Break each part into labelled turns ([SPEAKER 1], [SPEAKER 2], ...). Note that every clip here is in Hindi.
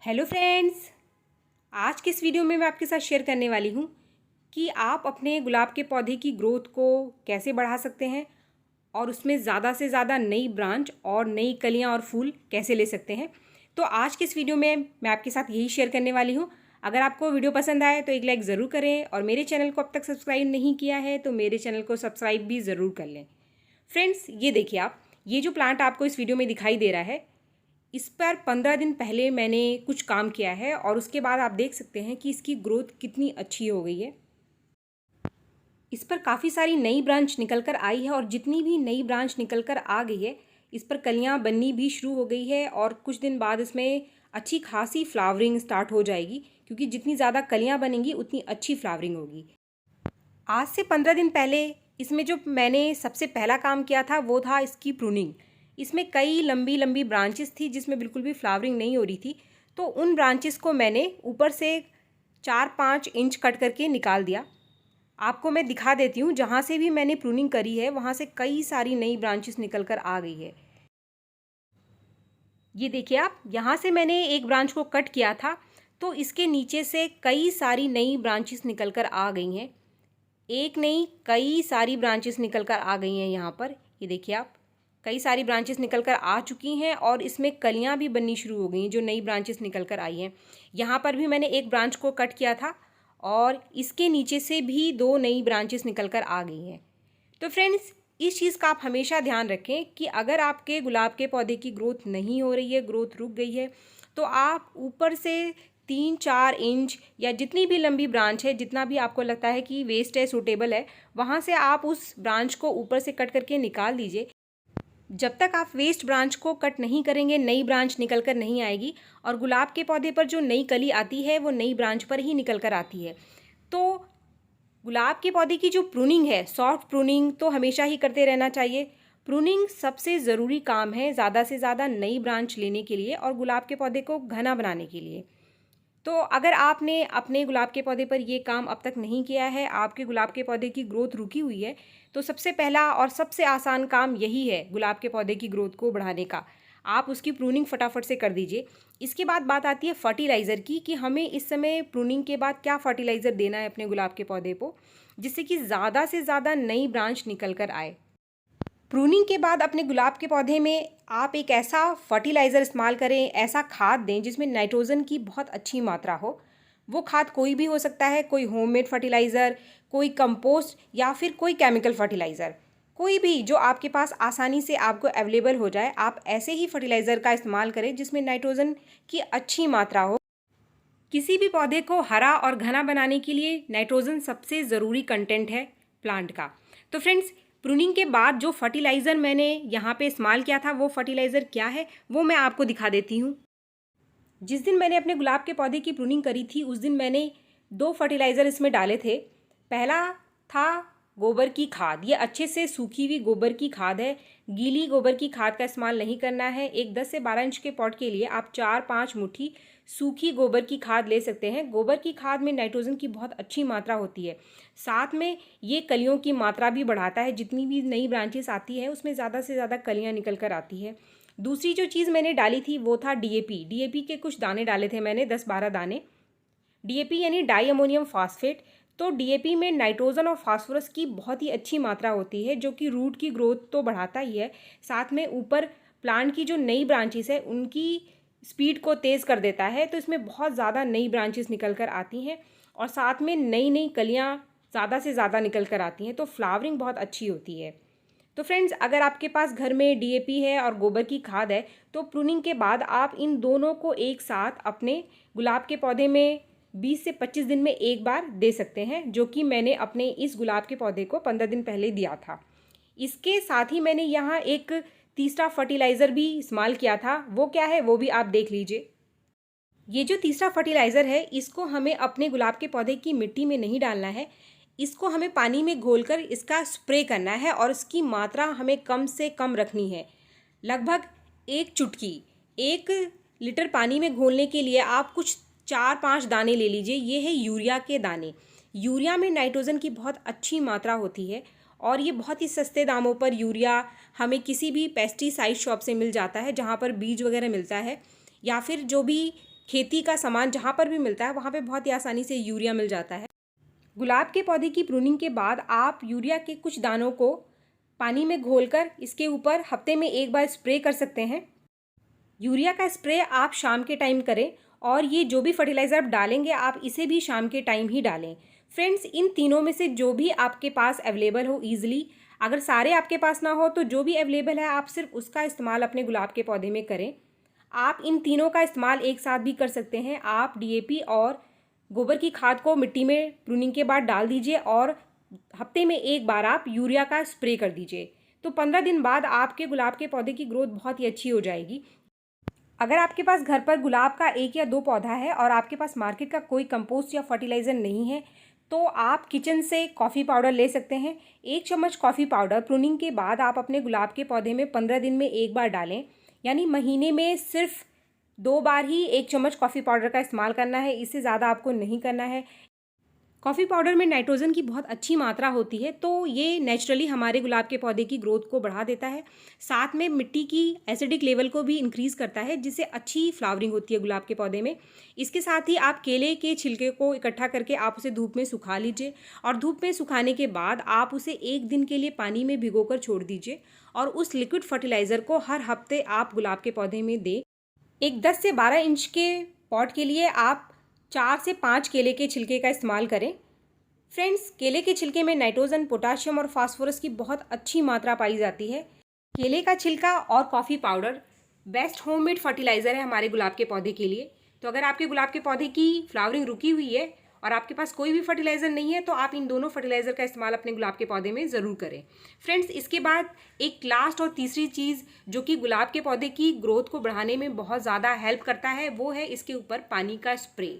[SPEAKER 1] हेलो फ्रेंड्स, आज के इस वीडियो में मैं आपके साथ शेयर करने वाली हूँ कि आप अपने गुलाब के पौधे की ग्रोथ को कैसे बढ़ा सकते हैं और उसमें ज़्यादा से ज़्यादा नई ब्रांच और नई कलियाँ और फूल कैसे ले सकते हैं। तो आज के इस वीडियो में मैं आपके साथ यही शेयर करने वाली हूँ। अगर आपको वीडियो पसंद आए तो एक लाइक ज़रूर करें और मेरे चैनल को अब तक सब्सक्राइब नहीं किया है तो मेरे चैनल को सब्सक्राइब भी ज़रूर कर लें। फ्रेंड्स, ये देखिए आप, ये जो प्लांट आपको इस वीडियो में दिखाई दे रहा है, इस पर 15 दिन पहले मैंने कुछ काम किया है और उसके बाद आप देख सकते हैं कि इसकी ग्रोथ कितनी अच्छी हो गई है। इस पर काफ़ी सारी नई ब्रांच निकल कर आई है और जितनी भी नई ब्रांच निकल कर आ गई है, इस पर कलियां बननी भी शुरू हो गई है और कुछ दिन बाद इसमें अच्छी खासी फ्लावरिंग स्टार्ट हो जाएगी, क्योंकि जितनी ज़्यादा कलियां बनेंगी उतनी अच्छी फ्लावरिंग होगी। आज से 15 दिन पहले इसमें जो मैंने सबसे पहला काम किया था वो था इसकी प्रूनिंग। इसमें कई लंबी लंबी ब्रांचेस थी जिसमें बिल्कुल भी फ्लावरिंग नहीं हो रही थी, तो उन ब्रांचेस को मैंने ऊपर से 4-5 इंच कट करके निकाल दिया। आपको मैं दिखा देती हूँ, जहाँ से भी मैंने प्रूनिंग करी है वहाँ से कई सारी नई ब्रांचेस निकल कर आ गई है। ये देखिए आप, यहाँ से मैंने एक ब्रांच को कट किया था तो इसके नीचे से कई सारी नई ब्रांचेस निकल कर आ गई हैं। एक नहीं, कई सारी ब्रांचेस निकल कर आ गई हैं यहाँ पर। ये देखिए आप, कई सारी ब्रांचेस निकल कर आ चुकी हैं और इसमें कलियाँ भी बननी शुरू हो गई हैं जो नई ब्रांचेस निकल कर आई हैं। यहाँ पर भी मैंने एक ब्रांच को कट किया था और इसके नीचे से भी 2 नई ब्रांचेस निकल कर आ गई हैं। तो फ्रेंड्स, इस चीज़ का आप हमेशा ध्यान रखें कि अगर आपके गुलाब के पौधे की ग्रोथ नहीं हो रही है, ग्रोथ रुक गई है, तो आप ऊपर से 3-4 इंच या जितनी भी लंबी ब्रांच है, जितना भी आपको लगता है कि वेस्ट है, सूटेबल है, वहाँ से आप उस ब्रांच को ऊपर से कट करके निकाल दीजिए। जब तक आप वेस्ट ब्रांच को कट नहीं करेंगे, नई ब्रांच निकल कर नहीं आएगी और गुलाब के पौधे पर जो नई कली आती है वो नई ब्रांच पर ही निकल कर आती है। तो गुलाब के पौधे की जो प्रूनिंग है, सॉफ्ट प्रूनिंग तो हमेशा ही करते रहना चाहिए। प्रूनिंग सबसे ज़रूरी काम है ज़्यादा से ज़्यादा नई ब्रांच लेने के लिए और गुलाब के पौधे को घना बनाने के लिए। तो अगर आपने अपने गुलाब के पौधे पर ये काम अब तक नहीं किया है, आपके गुलाब के पौधे की ग्रोथ रुकी हुई है, तो सबसे पहला और सबसे आसान काम यही है गुलाब के पौधे की ग्रोथ को बढ़ाने का। आप उसकी प्रूनिंग फटाफट से कर दीजिए। इसके बाद बात आती है फर्टिलाइज़र की, कि हमें इस समय प्रूनिंग के बाद क्या फर्टिलाइज़र देना है अपने गुलाब के पौधे को, जिससे कि ज़्यादा से ज़्यादा नई ब्रांच निकल कर आए। प्रूनिंग के बाद अपने गुलाब के पौधे में आप एक ऐसा फर्टिलाइज़र इस्तेमाल करें, ऐसा खाद दें जिसमें नाइट्रोजन की बहुत अच्छी मात्रा हो। वो खाद कोई भी हो सकता है, कोई होममेड फर्टिलाइज़र, कोई कंपोस्ट या फिर कोई केमिकल फर्टिलाइज़र। कोई भी जो आपके पास आसानी से आपको अवेलेबल हो जाए, आप ऐसे ही फर्टिलाइज़र का इस्तेमाल करें जिसमें नाइट्रोजन की अच्छी मात्रा हो। किसी भी पौधे को हरा और घना बनाने के लिए नाइट्रोजन सबसे ज़रूरी कंटेंट है प्लांट का। तो फ्रेंड्स, प्रूनिंग के बाद जो फर्टिलाइज़र मैंने यहाँ पे इस्तेमाल किया था वो फर्टिलाइज़र क्या है वो मैं आपको दिखा देती हूँ। जिस दिन मैंने अपने गुलाब के पौधे की प्रूनिंग करी थी उस दिन मैंने 2 फर्टिलाइज़र इसमें डाले थे। पहला था गोबर की खाद। ये अच्छे से सूखी हुई गोबर की खाद है, गीली गोबर की खाद का इस्तेमाल नहीं करना है। एक 10 से 12 इंच के पॉट के लिए आप 4-5 मुट्ठी सूखी गोबर की खाद ले सकते हैं। गोबर की खाद में नाइट्रोजन की बहुत अच्छी मात्रा होती है। साथ में ये कलियों की मात्रा भी बढ़ाता है। जितनी भी नई ब्रांचेस आती है उसमें ज़्यादा से ज़्यादा कलियाँ निकल कर आती है। दूसरी जो चीज़ मैंने डाली थी वो था डीएपी। डीएपी के कुछ दाने डाले थे मैंने, 10-12 दाने। डीएपी यानी डाई अमोनियम फास्फेट। तो डीएपी में नाइट्रोजन और फास्फोरस की बहुत ही अच्छी मात्रा होती है, जो कि रूट की ग्रोथ तो बढ़ाता ही है, साथ में ऊपर प्लांट की जो नई ब्रांचेस है उनकी स्पीड को तेज़ कर देता है। तो इसमें बहुत ज़्यादा नई ब्रांचेस निकल कर आती हैं और साथ में नई नई कलियाँ ज़्यादा से ज़्यादा निकल कर आती हैं, तो फ्लावरिंग बहुत अच्छी होती है। तो फ्रेंड्स, अगर आपके पास घर में डीएपी है और गोबर की खाद है तो प्रूनिंग के बाद आप इन दोनों को एक साथ अपने गुलाब के पौधे में 20 से 25 दिन में एक बार दे सकते हैं, जो कि मैंने अपने इस गुलाब के पौधे को 15 दिन पहले दिया था। इसके साथ ही मैंने यहाँ एक तीसरा फर्टिलाइज़र भी इस्तेमाल किया था। वो क्या है वो भी आप देख लीजिए। ये जो तीसरा फर्टिलाइज़र है इसको हमें अपने गुलाब के पौधे की मिट्टी में नहीं डालना है, इसको हमें पानी में घोलकर इसका स्प्रे करना है और इसकी मात्रा हमें कम से कम रखनी है। लगभग 1 चुटकी 1 लीटर पानी में घोलने के लिए आप कुछ 4-5 दाने ले लीजिए। ये है यूरिया के दाने। यूरिया में नाइट्रोजन की बहुत अच्छी मात्रा होती है और ये बहुत ही सस्ते दामों पर यूरिया हमें किसी भी पेस्टिसाइड शॉप से मिल जाता है, जहाँ पर बीज वगैरह मिलता है, या फिर जो भी खेती का सामान जहाँ पर भी मिलता है वहाँ पे बहुत ही आसानी से यूरिया मिल जाता है। गुलाब के पौधे की प्रूनिंग के बाद आप यूरिया के कुछ दानों को पानी में घोलकर इसके ऊपर हफ्ते में एक बार स्प्रे कर सकते हैं। यूरिया का स्प्रे आप शाम के टाइम करें और ये जो भी फर्टिलाइज़र आप डालेंगे आप इसे भी शाम के टाइम ही डालें। फ्रेंड्स, इन तीनों में से जो भी आपके पास अवेलेबल हो ईजिली, अगर सारे आपके पास ना हो तो जो भी अवेलेबल है आप सिर्फ उसका इस्तेमाल अपने गुलाब के पौधे में करें। आप इन तीनों का इस्तेमाल एक साथ भी कर सकते हैं। आप डीएपी और गोबर की खाद को मिट्टी में प्रूनिंग के बाद डाल दीजिए और हफ्ते में एक बार आप यूरिया का स्प्रे कर दीजिए। तो 15 दिन बाद आपके गुलाब के पौधे की ग्रोथ बहुत ही अच्छी हो जाएगी। अगर आपके पास घर पर गुलाब का 1 या 2 पौधा है और आपके पास मार्केट का कोई कंपोस्ट या फर्टिलाइज़र नहीं है तो आप किचन से कॉफ़ी पाउडर ले सकते हैं। 1 चम्मच कॉफ़ी पाउडर प्रूनिंग के बाद आप अपने गुलाब के पौधे में 15 दिन में एक बार डालें, यानी महीने में सिर्फ 2 बार ही 1 चम्मच कॉफ़ी पाउडर का इस्तेमाल करना है, इससे ज़्यादा आपको नहीं करना है। कॉफ़ी पाउडर में नाइट्रोजन की बहुत अच्छी मात्रा होती है तो ये नेचुरली हमारे गुलाब के पौधे की ग्रोथ को बढ़ा देता है। साथ में मिट्टी की एसिडिक लेवल को भी इंक्रीज़ करता है जिससे अच्छी फ्लावरिंग होती है गुलाब के पौधे में। इसके साथ ही आप केले के छिलके को इकट्ठा करके आप उसे धूप में सुखा लीजिए और धूप में सुखाने के बाद आप उसे 1 दिन के लिए पानी में भिगोकर छोड़ दीजिए और उस लिक्विड फर्टिलाइज़र को हर हफ्ते आप गुलाब के पौधे में दें। एक 10 से 12 इंच के पॉट के लिए आप 4 से 5 केले के छिलके का इस्तेमाल करें। फ्रेंड्स, केले के छिलके में नाइट्रोजन, पोटाशियम और फास्फोरस की बहुत अच्छी मात्रा पाई जाती है। केले का छिलका और coffee powder best homemade fertiliser है हमारे गुलाब के पौधे के लिए। तो अगर आपके गुलाब के पौधे की फ्लावरिंग रुकी हुई है और आपके पास कोई भी फर्टिलाइज़र नहीं है तो आप इन दोनों फर्टिलाइज़र का इस्तेमाल अपने गुलाब के पौधे में ज़रूर करें। फ्रेंड्स, इसके बाद एक लास्ट और तीसरी चीज़ जो कि गुलाब के पौधे की ग्रोथ को बढ़ाने में बहुत ज़्यादा हेल्प करता है वो है इसके ऊपर पानी का स्प्रे।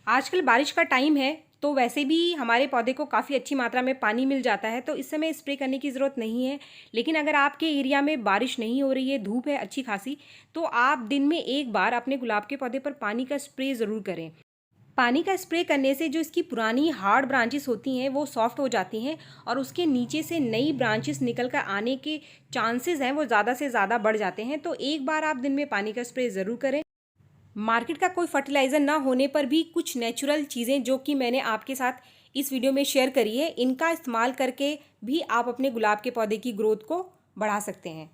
[SPEAKER 1] आजकल बारिश का टाइम है तो वैसे भी हमारे पौधे को काफ़ी अच्छी मात्रा में पानी मिल जाता है तो इस समय स्प्रे करने की ज़रूरत नहीं है। लेकिन अगर आपके एरिया में बारिश नहीं हो रही है, धूप है अच्छी खासी, तो आप दिन में एक बार अपने गुलाब के पौधे पर पानी का स्प्रे ज़रूर करें। पानी का स्प्रे करने से जो इसकी पुरानी हार्ड ब्रांचेस होती हैं वो सॉफ्ट हो जाती हैं और उसके नीचे से नई ब्रांचेस निकल कर आने के चांसेस हैं वो ज़्यादा से ज़्यादा बढ़ जाते हैं। तो एक बार आप दिन में पानी का स्प्रे ज़रूर करें। मार्केट का कोई फर्टिलाइज़र ना होने पर भी कुछ नेचुरल चीज़ें जो कि मैंने आपके साथ इस वीडियो में शेयर करी है, इनका इस्तेमाल करके भी आप अपने गुलाब के पौधे की ग्रोथ को बढ़ा सकते हैं।